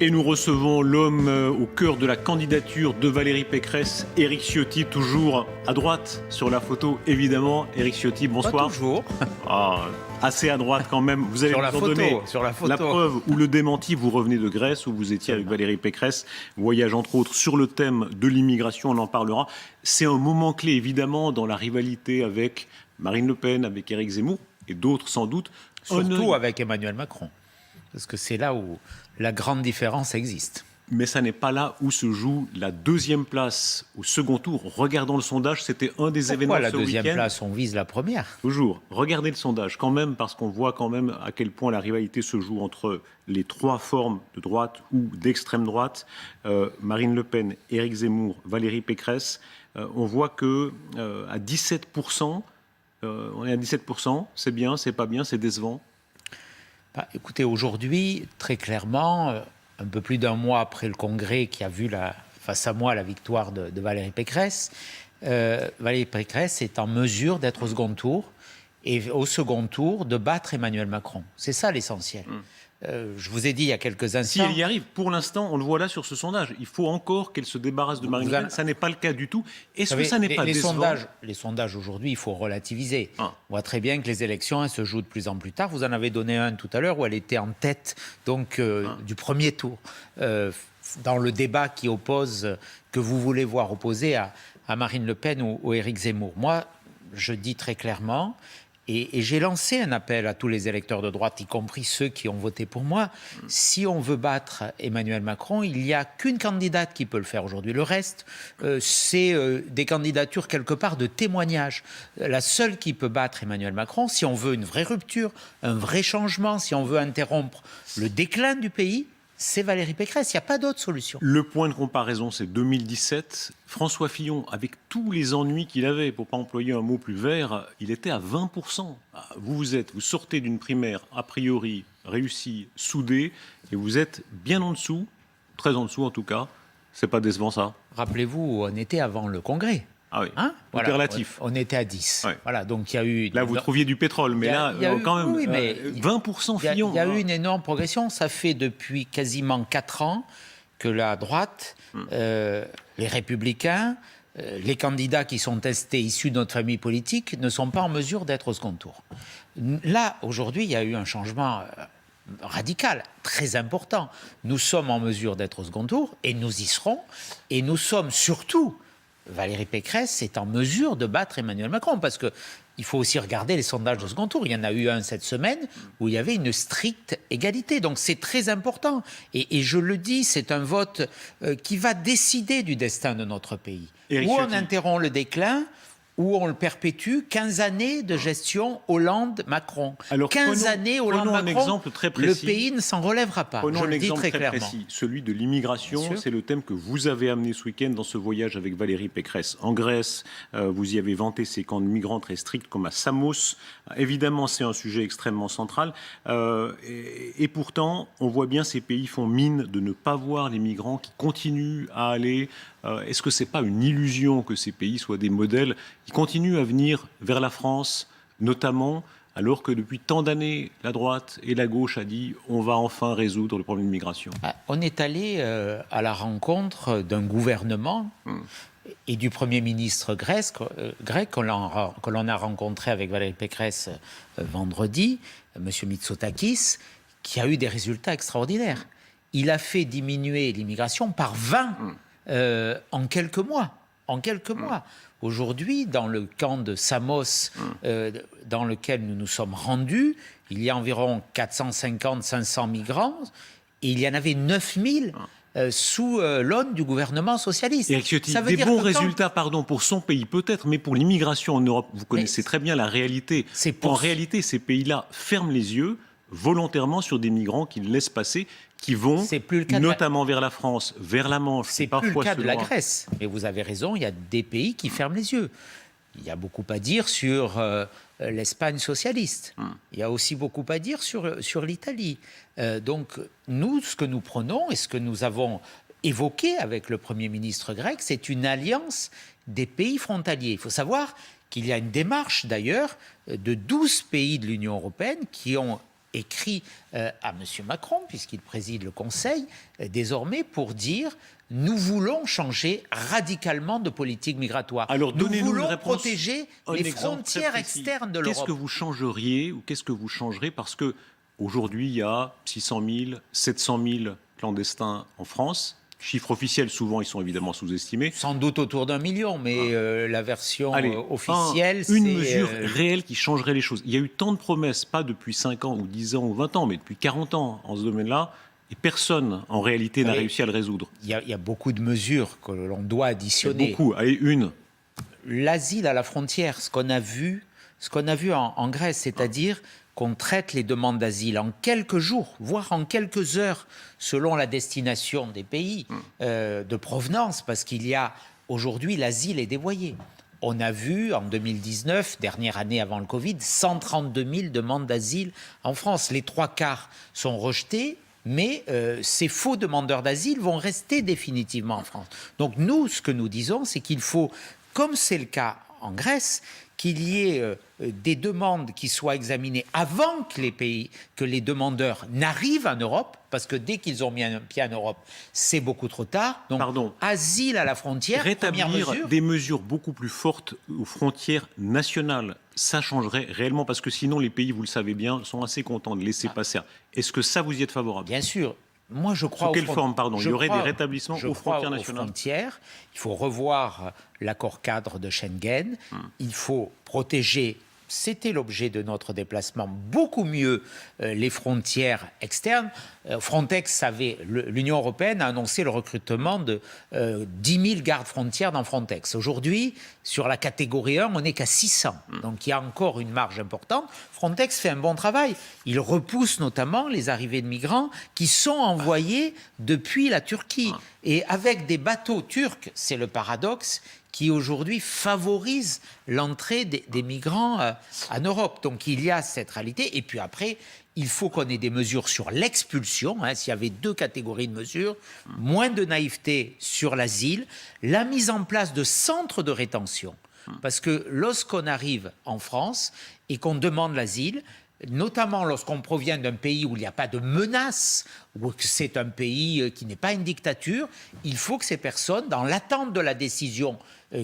Et nous recevons l'homme au cœur de la candidature de Valérie Pécresse, Éric Ciotti, toujours à droite sur la photo, évidemment. Éric Ciotti, bonsoir. Pas toujours. Assez à droite quand même. Vous allez nous donner la preuve ou le démenti. Vous revenez de Grèce où vous étiez avec Valérie Pécresse. Voyage entre autres sur le thème de l'immigration, on en parlera. C'est un moment clé évidemment dans la rivalité avec Marine Le Pen, avec Éric Zemmour et d'autres sans doute. Surtout avec Emmanuel Macron. Parce que c'est là où la grande différence existe. Mais ça n'est pas là où se joue la deuxième place au second tour. Regardons le sondage, c'était un des événements ce week-end. Pourquoi la deuxième place, on vise la première? Toujours. Regardez le sondage quand même, parce qu'on voit quand même à quel point la rivalité se joue entre les trois formes de droite ou d'extrême droite. Marine Le Pen, Éric Zemmour, Valérie Pécresse. On voit que à 17%, on est à 17%, c'est bien, c'est pas bien, c'est décevant. Écoutez, aujourd'hui, très clairement, un peu plus d'un mois après le Congrès qui a vu face à moi la victoire de Valérie Pécresse, Valérie Pécresse est en mesure d'être au second tour et au second tour de battre Emmanuel Macron. C'est ça l'essentiel. Je vous ai dit il y a quelques instants... Si elle y arrive, pour l'instant, on le voit là sur ce sondage, il faut encore qu'elle se débarrasse de Marine Le Pen. Ça n'est pas le cas du tout. Est-ce que ça n'est pas décevant ? Les sondages aujourd'hui, il faut relativiser. On voit très bien que les élections, elles se jouent de plus en plus tard. Vous en avez donné un tout à l'heure où elle était en tête donc, du premier tour. Dans le débat qui oppose, que vous voulez voir opposé à Marine Le Pen ou Éric Zemmour. Moi, je dis très clairement... Et j'ai lancé un appel à tous les électeurs de droite, y compris ceux qui ont voté pour moi. Si on veut battre Emmanuel Macron, il n'y a qu'une candidate qui peut le faire aujourd'hui. Le reste, c'est des candidatures quelque part de témoignage. La seule qui peut battre Emmanuel Macron, si on veut une vraie rupture, un vrai changement, si on veut interrompre le déclin du pays, c'est Valérie Pécresse, il n'y a pas d'autre solution. Le point de comparaison, c'est 2017. François Fillon, avec tous les ennuis qu'il avait, pour ne pas employer un mot plus vert, il était à 20%. Vous sortez d'une primaire a priori réussie, soudée, et vous êtes bien en dessous, très en dessous en tout cas. C'est pas décevant ça? Rappelez-vous où on était avant le Congrès. Ah oui, voilà, relatif. On était à 10. Ouais. Voilà, donc il y a eu... Là, vous trouviez du pétrole, mais là, quand même, oui, mais 20% Fillon. Il y a eu une énorme progression. Ça fait depuis quasiment 4 ans que la droite, les Républicains, les candidats qui sont testés issus de notre famille politique ne sont pas en mesure d'être au second tour. Là, aujourd'hui, il y a eu un changement... radical, très important. Nous sommes en mesure d'être au second tour et nous y serons. Et nous sommes surtout... Valérie Pécresse est en mesure de battre Emmanuel Macron parce qu'il faut aussi regarder les sondages de second tour. Il y en a eu un cette semaine où il y avait une stricte égalité. Donc c'est très important. Et je le dis, c'est un vote qui va décider du destin de notre pays. Où on interrompt le déclin, où on le perpétue. 15 années de gestion Hollande-Macron. 15 années Hollande-Macron, un exemple très précis. Le pays ne s'en relèvera pas. Prenons je le dis très clairement. Précis, celui de l'immigration. C'est le thème que vous avez amené ce week-end dans ce voyage avec Valérie Pécresse en Grèce. Vous y avez vanté ces camps de migrants très stricts comme à Samos. Évidemment, c'est un sujet extrêmement central. Et pourtant, on voit bien ces pays font mine de ne pas voir les migrants qui continuent à aller... Est-ce que ce n'est pas une illusion que ces pays soient des modèles qui continuent à venir vers la France, notamment alors que depuis tant d'années, la droite et la gauche a dit on va enfin résoudre le problème de migration? On est allé à la rencontre d'un gouvernement et du Premier ministre grec que l'on a rencontré avec Valérie Pécresse vendredi, M. Mitsotakis, qui a eu des résultats extraordinaires. Il a fait diminuer l'immigration par 20 en quelques mois. Aujourd'hui, dans le camp de Samos, dans lequel nous nous sommes rendus, il y a environ 450-500 migrants, et il y en avait 9000 sous l'aune du gouvernement socialiste. Éric Ciotti, des bons résultats, pour son pays peut-être, mais pour l'immigration en Europe, vous connaissez très bien la réalité. En réalité, ces pays-là ferment les yeux volontairement sur des migrants qu'ils laissent passer, qui vont notamment vers la France, vers la Manche. C'est plus le cas de la Grèce. Mais vous avez raison, il y a des pays qui ferment les yeux. Il y a beaucoup à dire sur l'Espagne socialiste. Il y a aussi beaucoup à dire sur l'Italie. Donc nous, ce que nous prenons et ce que nous avons évoqué avec le Premier ministre grec, c'est une alliance des pays frontaliers. Il faut savoir qu'il y a une démarche d'ailleurs de 12 pays de l'Union européenne qui ont écrit à M. Macron, puisqu'il préside le Conseil, désormais pour dire nous voulons changer radicalement de politique migratoire. Alors, nous donnez-nous voulons une réponse, protéger un les exemple frontières très précis. externes de l'Europe. Qu'est-ce que vous changeriez ou qu'est-ce que vous changerez? Parce que aujourd'hui, il y a 600 000, 700 000 clandestins en France. Chiffres officiels, souvent, ils sont évidemment sous-estimés. Sans doute autour d'1 million, mais la version Allez, officielle, c'est... une mesure réelle qui changerait les choses. Il y a eu tant de promesses, pas depuis 5 ans ou 10 ans ou 20 ans, mais depuis 40 ans en ce domaine-là, et personne, en réalité, n'a réussi à le résoudre. Il y a beaucoup de mesures que l'on doit additionner. Beaucoup. Allez, une. L'asile à la frontière, ce qu'on a vu en Grèce, c'est-à-dire qu'on traite les demandes d'asile en quelques jours, voire en quelques heures, selon la destination des pays de provenance, parce qu'il y a aujourd'hui l'asile est dévoyé. On a vu en 2019, dernière année avant le Covid, 132 000 demandes d'asile en France. Les 3/4 sont rejetés, mais ces faux demandeurs d'asile vont rester définitivement en France. Donc nous, ce que nous disons, c'est qu'il faut, comme c'est le cas en Grèce, qu'il y ait des demandes qui soient examinées avant que les demandeurs n'arrivent en Europe, parce que dès qu'ils ont mis un pied en Europe, c'est beaucoup trop tard. Donc, asile à la frontière, première mesure. Des mesures beaucoup plus fortes aux frontières nationales, ça changerait réellement, parce que sinon les pays, vous le savez bien, sont assez contents de laisser passer. Est-ce que ça, vous y êtes favorable? Bien sûr. Moi, je crois Sous quelle forme, pardon? Il y aurait des rétablissements aux frontières nationales? Il faut revoir l'accord cadre de Schengen. Il faut protéger, c'était l'objet de notre déplacement, beaucoup mieux les frontières externes. Frontex l'Union européenne a annoncé le recrutement de 10 000 gardes frontières dans Frontex. Aujourd'hui, sur la catégorie 1, on n'est qu'à 600. Donc il y a encore une marge importante. Frontex fait un bon travail. Il repousse notamment les arrivées de migrants qui sont envoyés depuis la Turquie. Et avec des bateaux turcs, c'est le paradoxe, qui aujourd'hui favorise l'entrée des migrants en Europe. Donc il y a cette réalité. Et puis après, il faut qu'on ait des mesures sur l'expulsion. S'il y avait 2 catégories de mesures, moins de naïveté sur l'asile, la mise en place de centres de rétention. Parce que lorsqu'on arrive en France et qu'on demande l'asile, notamment lorsqu'on provient d'un pays où il n'y a pas de menace, ou que c'est un pays qui n'est pas une dictature, il faut que ces personnes, dans l'attente de la décision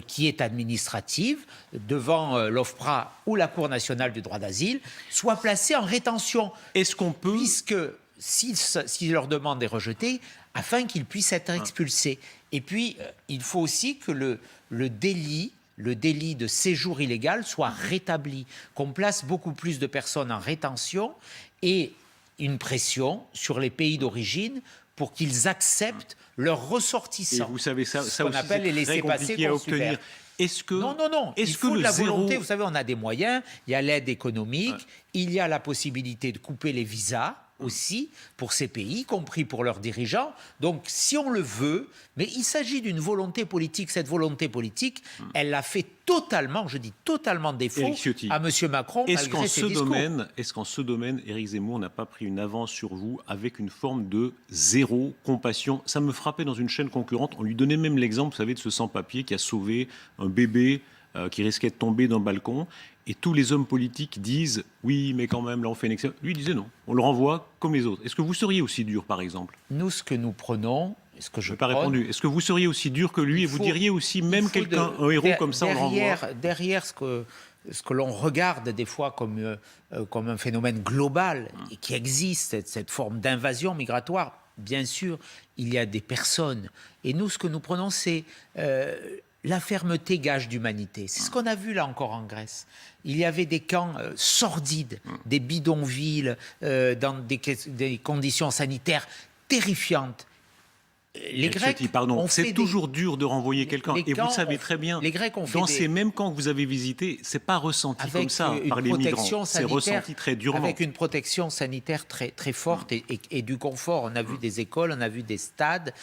qui est administrative, devant l'OFPRA ou la Cour nationale du droit d'asile, soient placées en rétention. Est-ce qu'on peut... Puisque si leur demande est rejetée, afin qu'ils puissent être expulsés. Et puis, il faut aussi que le délit de séjour illégal soit rétabli, qu'on place beaucoup plus de personnes en rétention et une pression sur les pays d'origine pour qu'ils acceptent leurs ressortissants. Et vous savez, ça qu'on aussi, appelle les laissez-passer à obtenir. Est-ce que non. Il faut de la volonté. Vous savez, on a des moyens. Il y a l'aide économique. Il y a la possibilité de couper les visas aussi pour ces pays, y compris pour leurs dirigeants. Donc, si on le veut, mais il s'agit d'une volonté politique. Cette volonté politique, elle a fait totalement, je dis totalement défaut à M. Macron, malgré ses discours. Est-ce qu'en ce domaine, Éric Zemmour n'a pas pris une avance sur vous avec une forme de zéro compassion? Ça me frappait dans une chaîne concurrente. On lui donnait même l'exemple, vous savez, de ce sans-papier qui a sauvé un bébé qui risquait de tomber d'un balcon. Et tous les hommes politiques disent « oui, mais quand même, là, on fait une exception ». Lui, il disait non, on le renvoie comme les autres. Est-ce que vous seriez aussi dur, par exemple? Nous, ce que nous prenons, ce que je n'ai pas répondu. Est-ce que vous seriez aussi dur que lui et vous diriez aussi, même quelqu'un, un héros comme ça, on le renvoie? Derrière ce que l'on regarde des fois comme un phénomène global et qui existe, cette forme d'invasion migratoire, bien sûr, il y a des personnes. Et nous, ce que nous prenons, c'est... la fermeté gage d'humanité. C'est ce qu'on a vu là encore en Grèce. Il y avait des camps sordides, des bidonvilles, dans des conditions sanitaires terrifiantes. Les Grecs c'est toujours dur de renvoyer quelqu'un. Et vous savez très bien, dans ces mêmes camps que vous avez visités, c'est pas ressenti comme ça par les migrants. C'est ressenti très durement. Avec une protection sanitaire très, très forte et du confort. On a vu des écoles, on a vu des stades.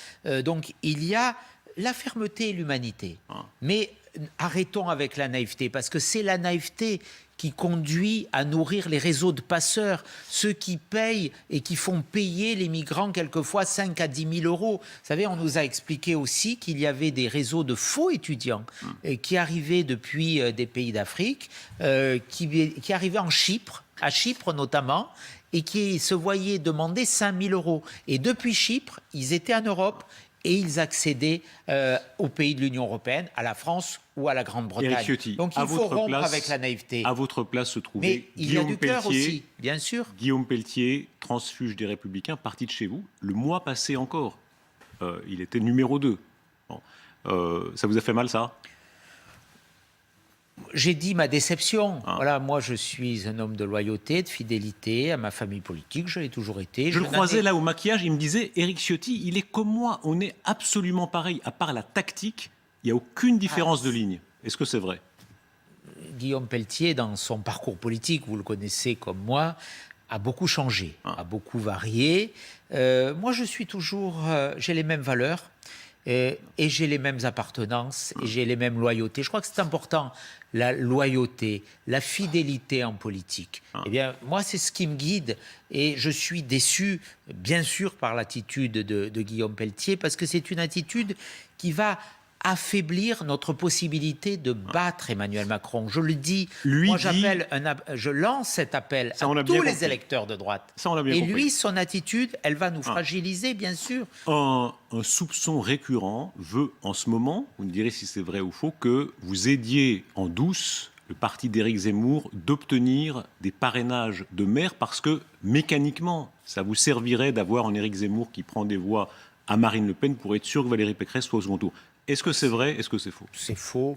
Donc il y a la fermeté et l'humanité. Mais arrêtons avec la naïveté, parce que c'est la naïveté qui conduit à nourrir les réseaux de passeurs, ceux qui payent et qui font payer les migrants quelquefois 5 à 10 000 euros. Vous savez, on nous a expliqué aussi qu'il y avait des réseaux de faux étudiants qui arrivaient depuis des pays d'Afrique, qui arrivaient en Chypre, à Chypre notamment, et qui se voyaient demander 5 000 euros. Et depuis Chypre, ils étaient en Europe et ils accédaient aux pays de l'Union européenne, à la France ou à la Grande-Bretagne. Éric Ciotti, donc il faut rompre avec la naïveté. À votre place se trouvait Mais il y a du cœur aussi, bien sûr. Guillaume Pelletier, transfuge des Républicains, parti de chez vous, le mois passé encore. Il était numéro 2. Bon. Ça vous a fait mal, ça? J'ai dit ma déception. Voilà, moi, je suis un homme de loyauté, de fidélité à ma famille politique. Je l'ai toujours été. Je le croisais là au maquillage. Il me disait, Éric Ciotti, il est comme moi. On est absolument pareil. À part la tactique, il n'y a aucune différence de ligne. Est-ce que c'est vrai? Guillaume Pelletier, dans son parcours politique, vous le connaissez comme moi, a beaucoup changé, a beaucoup varié. Moi, je suis toujours... j'ai les mêmes valeurs. Et j'ai les mêmes appartenances et j'ai les mêmes loyautés. Je crois que c'est important, la loyauté, la fidélité en politique. Eh bien, moi, c'est ce qui me guide et je suis déçu, bien sûr, par l'attitude de Guillaume Pelletier, parce que c'est une attitude qui va affaiblir notre possibilité de battre Emmanuel Macron. Je le dis, moi je lance cet appel à tous les électeurs de droite. Et lui, son attitude, elle va nous fragiliser, bien sûr. Un soupçon récurrent veut, en ce moment, vous me direz si c'est vrai ou faux, que vous aidiez en douce le parti d'Éric Zemmour d'obtenir des parrainages de maires parce que, mécaniquement, ça vous servirait d'avoir un Éric Zemmour qui prend des voix à Marine Le Pen pour être sûr que Valérie Pécresse soit au second tour. Est-ce que c'est vrai? Est-ce que c'est faux? C'est faux.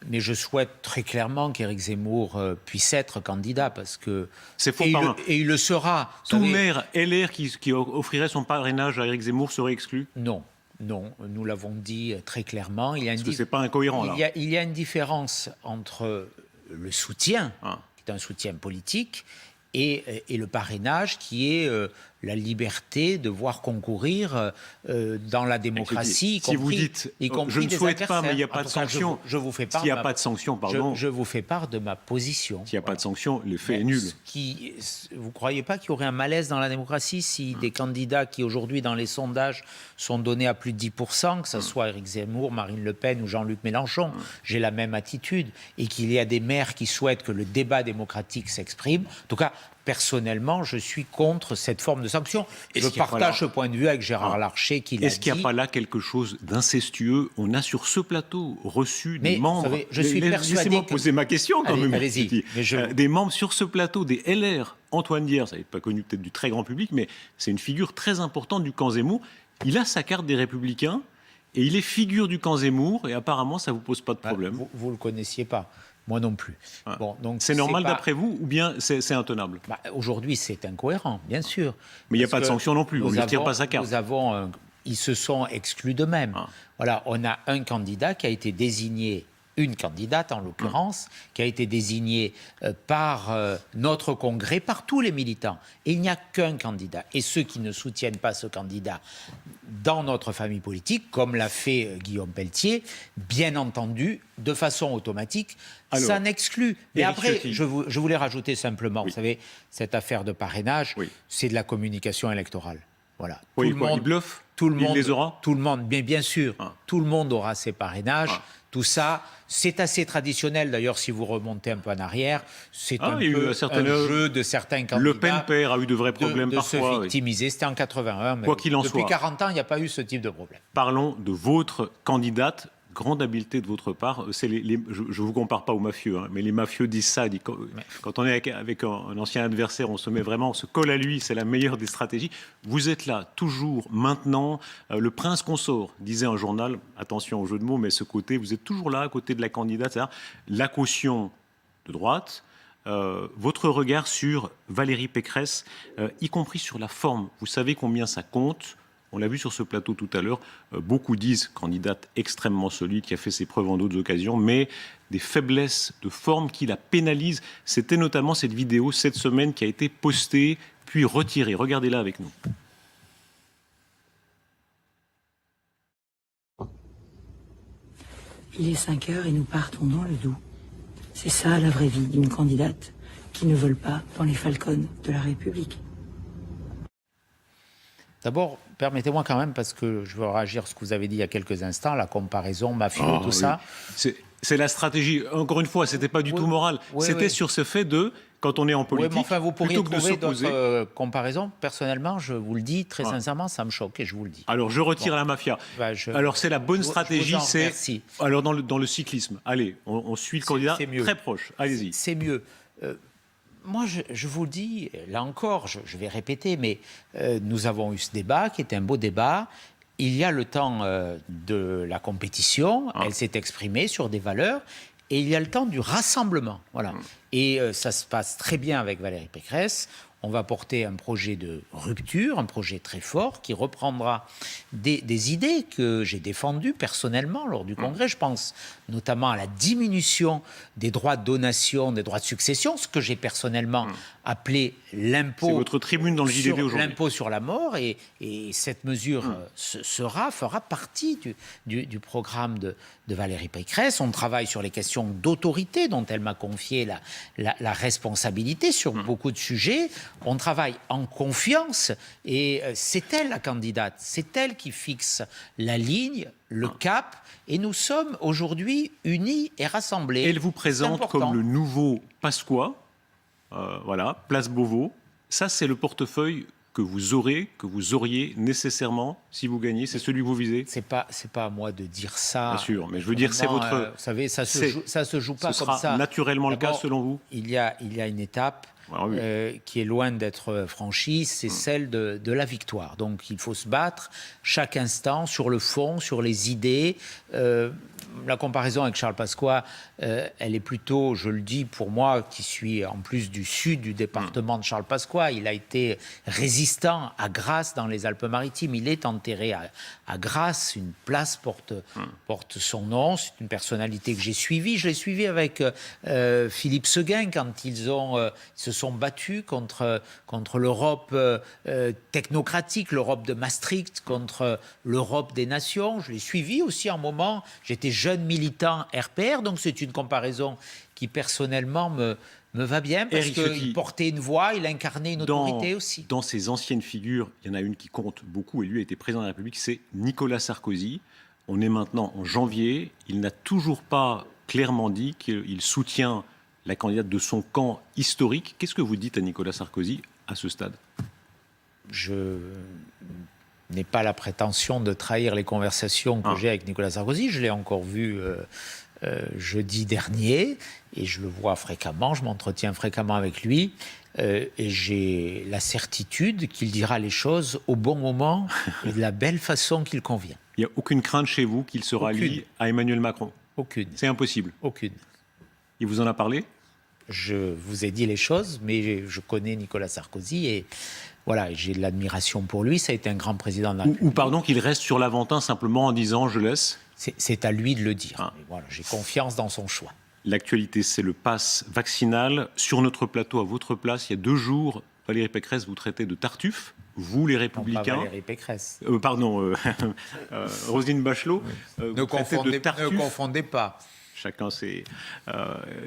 Mais je souhaite très clairement qu'Éric Zemmour puisse être candidat parce que... C'est faux, et il le sera. Tout maire LR qui offrirait son parrainage à Éric Zemmour serait exclu? Non. Non, nous l'avons dit très clairement. Parce que c'est pas incohérent, là. Il y a une différence entre le soutien, qui est un soutien politique, et le parrainage qui est la liberté de voir concourir dans la démocratie, si vous dites je ne souhaite pas, mais il n'y a pas de sanction. Je vous fais part. S'il n'y a pas de sanction, pardon. Je vous fais part de ma position. S'il n'y a pas de sanction, le fait est nul. Vous ne croyez pas qu'il y aurait un malaise dans la démocratie si des candidats qui aujourd'hui dans les sondages sont donnés à plus de 10%, que ce soit Éric Zemmour, Marine Le Pen ou Jean-Luc Mélenchon, j'ai la même attitude, et qu'il y a des maires qui souhaitent que le débat démocratique s'exprime. En tout cas, personnellement, je suis contre cette forme de sanction. Je partage ce point de vue avec Gérard Larcher qui l'a dit. Est-ce qu'il n'y a pas là quelque chose d'incestueux? On a sur ce plateau reçu des membres... Savez, je suis persuadé Laissez-moi poser ma question quand même. Allez-y. Des membres sur ce plateau, des LR. Antoine Dier, ça n'est pas connu peut-être du très grand public, mais c'est une figure très importante du camp Zemmour. Il a sa carte des Républicains et il est figure du camp Zemmour et apparemment ça ne vous pose pas de problème. Vous ne le connaissiez pas. Moi non plus. Bon, donc c'est normal d'après vous ou bien c'est intenable? Aujourd'hui, c'est incohérent, bien sûr. Mais il n'y a pas de sanction non plus, on ne retire pas sa carte. Ils se sont exclus d'eux-mêmes. Voilà, on a un candidat qui a été désigné, une candidate en l'occurrence, qui a été désignée par notre Congrès, par tous les militants. Et il n'y a qu'un candidat. Et ceux qui ne soutiennent pas ce candidat dans notre famille politique, comme l'a fait Guillaume Pelletier, bien entendu, de façon automatique, ça n'exclut. Mais après, je voulais rajouter simplement, vous savez, cette affaire de parrainage, c'est de la communication électorale. Voilà. Il bluffe? Tout le monde les aura? Tout le monde, bien sûr, tout le monde aura ses parrainages. Tout ça, c'est assez traditionnel. D'ailleurs, si vous remontez un peu en arrière, c'est un peu un jeu de certains candidats. Le Pen père a eu de vrais problèmes parfois. De se victimiser. C'était en 81. Quoi qu'il en soit. Depuis 40 ans, il n'y a pas eu ce type de problème. Parlons de votre candidate. Grande habileté de votre part. Je ne vous compare pas aux mafieux, mais les mafieux disent ça. Quand on est avec un ancien adversaire, on se colle à lui, c'est la meilleure des stratégies. Vous êtes là, toujours, maintenant. Le prince consort, disait un journal, attention au jeu de mots, mais ce côté, vous êtes toujours là, à côté de la candidate, c'est-à-dire la caution de droite. Votre regard sur Valérie Pécresse, y compris sur la forme, vous savez combien ça compte? On l'a vu sur ce plateau tout à l'heure, beaucoup disent candidate extrêmement solide, qui a fait ses preuves en d'autres occasions, mais des faiblesses de forme qui la pénalisent. C'était notamment cette vidéo cette semaine qui a été postée, puis retirée. Regardez-la avec nous. Il est 5 heures et nous partons dans le Doubs. C'est ça la vraie vie d'une candidate qui ne vole pas dans les Falcons de la République. D'abord, permettez-moi quand même, parce que je veux réagir à ce que vous avez dit il y a quelques instants, la comparaison mafieux, tout ça. C'est la stratégie. Encore une fois, c'était pas du tout moral. C'était sur ce fait de... quand on est en Oui, politique, mais enfin, vous pourriez plutôt que de trouver s'opposer... d'autres comparaisons. Personnellement, je vous le dis très sincèrement, ça me choque et je vous le dis. Alors, je retire la mafia. Alors, c'est la bonne stratégie, c'est... Alors, dans le cyclisme, allez, on suit le candidat très proche. Allez-y. C'est mieux. Moi, je vous le dis, là encore, je vais répéter, mais nous avons eu ce débat qui était un beau débat. Il y a le temps de la compétition, elle s'est exprimée sur des valeurs, et il y a le temps du rassemblement. Voilà. Et ça se passe très bien avec Valérie Pécresse. On va porter un projet de rupture, un projet très fort qui reprendra des idées que j'ai défendues personnellement lors du Congrès. Je pense notamment à la diminution des droits de donation, des droits de succession, ce que j'ai personnellement appelé l'impôt. C'est votre tribune dans le JDD aujourd'hui. L'impôt sur la mort, et cette mesure fera partie du programme de Valérie Pécresse. On travaille sur les questions d'autorité dont elle m'a confié la responsabilité sur beaucoup de sujets. On travaille en confiance et c'est elle la candidate, c'est elle qui fixe la ligne, le cap, et nous sommes aujourd'hui unis et rassemblés. Elle vous présente comme le nouveau Pasqua, voilà, Place Beauvau. Ça, c'est le portefeuille que vous auriez nécessairement si vous gagnez. C'est celui que vous visez. C'est pas à moi de dire ça. Bien sûr, mais je veux dire, c'est votre... vous savez, ça se joue pas comme ça. Ce sera naturellement le cas selon vous. Il y a une étape qui est loin d'être franchie, c'est celle de la victoire. Donc il faut se battre chaque instant sur le fond, sur les idées. La comparaison avec Charles Pasqua, elle est plutôt, je le dis pour moi, qui suis en plus du sud du département de Charles Pasqua. Il a été résistant à Grasse dans les Alpes-Maritimes. Il est enterré à Grasse. Une place porte son nom. C'est une personnalité que j'ai suivie. Je l'ai suivi avec Philippe Séguin quand ils se sont battus contre l'Europe technocratique, l'Europe de Maastricht, contre l'Europe des nations. Je l'ai suivi aussi un moment. J'étais jeune militant RPR, donc c'est une comparaison qui personnellement me va bien parce qu'il portait une voix, il incarnait une autorité aussi. Dans ces anciennes figures, il y en a une qui compte beaucoup et lui a été président de la République, c'est Nicolas Sarkozy. On est maintenant en janvier, il n'a toujours pas clairement dit qu'il soutient la candidate de son camp historique. Qu'est-ce que vous dites à Nicolas Sarkozy à ce stade ? Je n'ai pas la prétention de trahir les conversations que j'ai avec Nicolas Sarkozy. Je l'ai encore vu jeudi dernier et je le vois fréquemment, je m'entretiens fréquemment avec lui et j'ai la certitude qu'il dira les choses au bon moment et de la belle façon qu'il convient. Il n'y a aucune crainte chez vous qu'il se rallie à Emmanuel Macron ? Aucune. C'est impossible ? Aucune. Il vous en a parlé ? Je vous ai dit les choses, mais je connais Nicolas Sarkozy et voilà, j'ai de l'admiration pour lui. Ça a été un grand président de la République. Ou pardon, qu'il reste sur l'Aventin simplement en disant « je laisse ». C'est à lui de le dire. Voilà, j'ai confiance dans son choix. L'actualité, c'est le pass vaccinal. Sur notre plateau, à votre place, il y a 2 jours, Valérie Pécresse vous traitait de Tartuffe. Vous, les Républicains... Non, pas Valérie Pécresse. Roselyne Bachelot. Ne confondez pas. Chacun c'est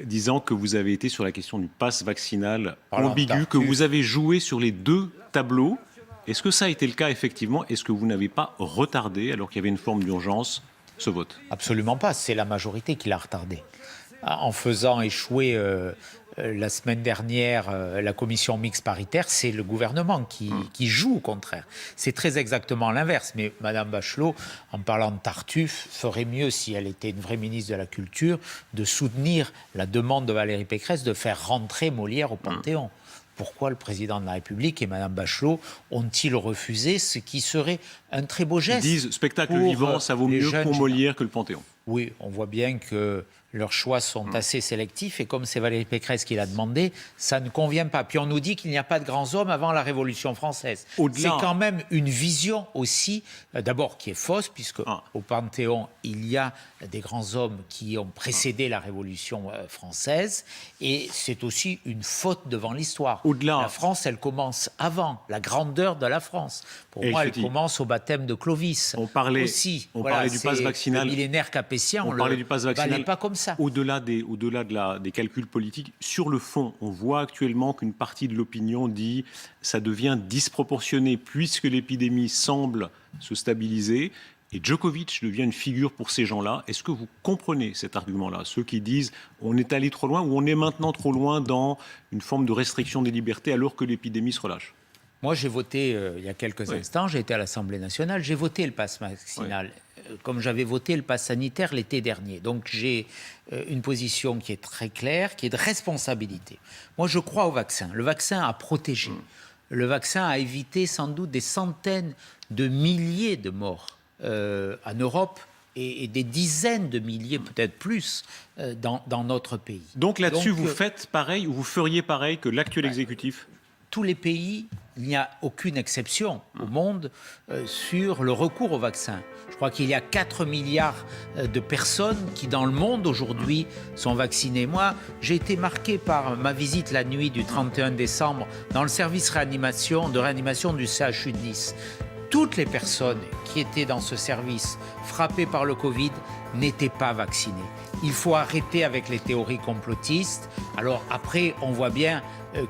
disant que vous avez été sur la question du pass vaccinal ambigu, que vous avez joué sur les 2 tableaux. Est-ce que ça a été le cas effectivement ? Est-ce que vous n'avez pas retardé, alors qu'il y avait une forme d'urgence, ce vote ? Absolument pas, c'est la majorité qui l'a retardé. En faisant échouer la semaine dernière la commission mixte paritaire, c'est le gouvernement qui joue au contraire. C'est très exactement l'inverse. Mais Mme Bachelot, en parlant de Tartuffe, ferait mieux, si elle était une vraie ministre de la Culture, de soutenir la demande de Valérie Pécresse de faire rentrer Molière au Panthéon. Pourquoi le président de la République et Mme Bachelot ont-ils refusé ce qui serait un très beau geste ? Ils disent spectacle vivant, ça vaut mieux pour Molière que le Panthéon. Oui, on voit bien que leurs choix sont assez sélectifs et comme c'est Valérie Pécresse qui l'a demandé, ça ne convient pas. Puis on nous dit qu'il n'y a pas de grands hommes avant la Révolution française. C'est quand même une vision aussi, d'abord qui est fausse, puisque au Panthéon, il y a des grands hommes qui ont précédé la Révolution française et c'est aussi une faute devant l'histoire. La France, elle commence avant, la grandeur de la France. Pour moi, elle commence au baptême de Clovis. On parlait du pass vaccinal. Le millénaire capétien, on parlait du pass vaccinal. Pas comme ça. Au-delà des calculs politiques, sur le fond, on voit actuellement qu'une partie de l'opinion dit ça devient disproportionné puisque l'épidémie semble se stabiliser. et Djokovic devient une figure pour ces gens-là. Est-ce que vous comprenez cet argument-là? Ceux qui disent on est allé trop loin ou on est maintenant trop loin dans une forme de restriction des libertés alors que l'épidémie se relâche. Moi, j'ai voté il y a quelques instants, j'ai été à l'Assemblée nationale, j'ai voté le pass vaccinal, comme j'avais voté le pass sanitaire l'été dernier. Donc j'ai une position qui est très claire, qui est de responsabilité. Moi, je crois au vaccin. Le vaccin a protégé. Le vaccin a évité sans doute des centaines de milliers de morts en Europe et des dizaines de milliers, peut-être plus, dans notre pays. Donc là-dessus, vous faites pareil ou vous feriez pareil que l'actuel exécutif? Tous les pays, il n'y a aucune exception au monde sur le recours au vaccin. Je crois qu'il y a 4 milliards de personnes qui, dans le monde aujourd'hui, sont vaccinées. Moi, j'ai été marqué par ma visite la nuit du 31 décembre dans le service de réanimation du CHU de Nice. Toutes les personnes qui étaient dans ce service frappées par le Covid n'étaient pas vaccinées. Il faut arrêter avec les théories complotistes. Alors après, on voit bien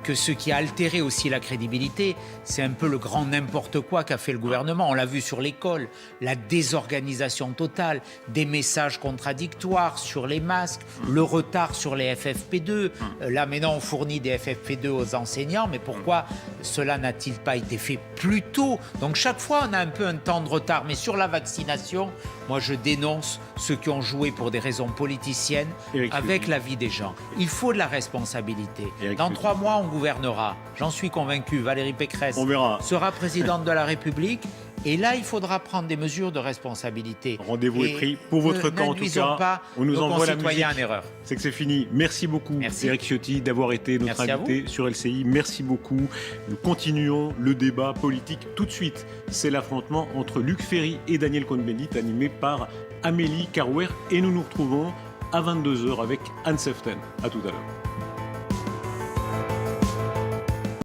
que ce qui a altéré aussi la crédibilité, c'est un peu le grand n'importe quoi qu'a fait le gouvernement. On l'a vu sur l'école, la désorganisation totale, des messages contradictoires sur les masques, le retard sur les FFP2. Là, maintenant, on fournit des FFP2 aux enseignants, mais pourquoi cela n'a-t-il pas été fait plus tôt? Donc chaque fois, on a un peu un temps de retard. Mais sur la vaccination, moi, je dénonce ceux qui ont joué pour des raisons politiciennes avec la vie des gens. Il faut de la responsabilité. Dans 3 mois, on gouvernera. J'en suis convaincu. Valérie Pécresse sera présidente de la République. Et là, il faudra prendre des mesures de responsabilité. Rendez-vous est pris pour votre camp, en tout cas. On nous envoie la musique. En erreur. C'est que c'est fini. Merci beaucoup, Éric Ciotti, d'avoir été notre invité sur LCI. Merci beaucoup. Nous continuons le débat politique tout de suite. C'est l'affrontement entre Luc Ferry et Daniel Cohn-Bendit, animé par Amélie Carouer. Et nous nous retrouvons à 22h avec Anne Seften. À tout à l'heure.